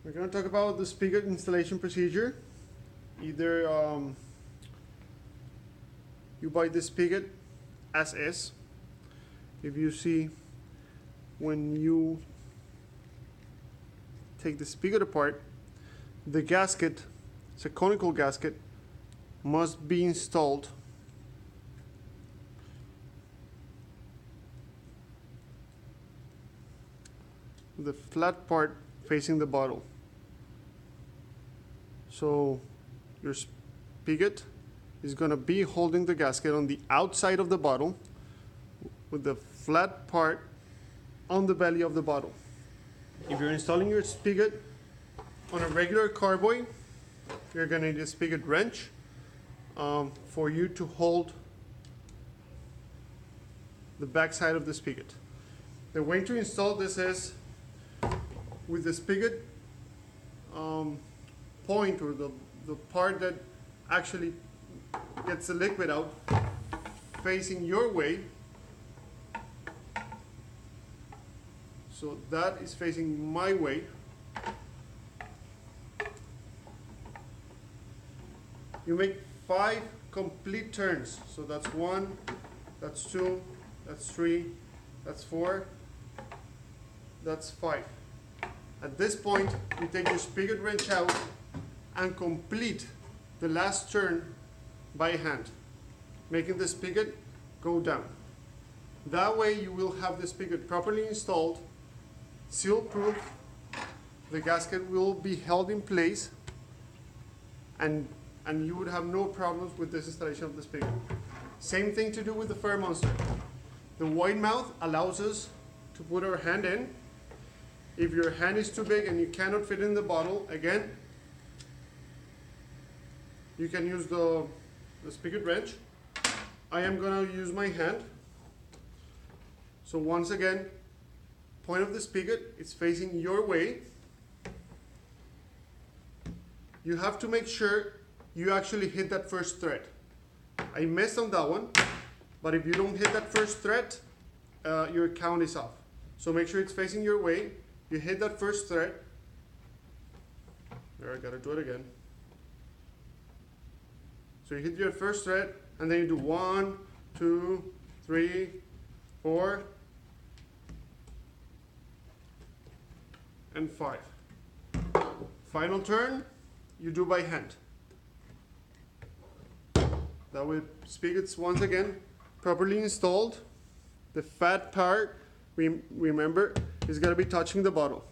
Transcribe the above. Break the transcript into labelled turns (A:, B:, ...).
A: We're going to talk about the spigot installation procedure. Either you buy the spigot as is. If you see, when you take the spigot apart, the gasket, it's a conical gasket, must be installed with the flat part facing the bottle. So your spigot is going to be holding the gasket on the outside of the bottle with the flat part on the belly of the bottle. If you're installing your spigot on a regular carboy, you're going to need a spigot wrench for you to hold the back side of the spigot. The way to install this is with the spigot point, or the part that actually gets the liquid out, facing your way. So that is facing my way. You make 5 complete turns. So that's 1, that's 2, that's 3, that's 4, that's 5. At this point, you take your spigot wrench out and complete the last turn by hand, making the spigot go down. That way you will have the spigot properly installed, seal-proof, the gasket will be held in place, and you would have no problems with this installation of the spigot. Same thing to do with the FerMonster. The wide mouth allows us to put our hand in. If your hand is too big and you cannot fit in the bottle, again, you can use the spigot wrench. I am going to use my hand. So once again, point of the spigot is facing your way. You have to make sure you actually hit that first thread. I missed on that one, but if you don't hit that first thread, your count is off. So make sure it's facing your way. You hit that first thread. There, I gotta do it again. So you hit your first thread, and then you do 1, 2, 3, 4, and 5. Final turn, you do by hand. That way, spigots once again properly installed. The fat part, remember, is going to be touching the bottle.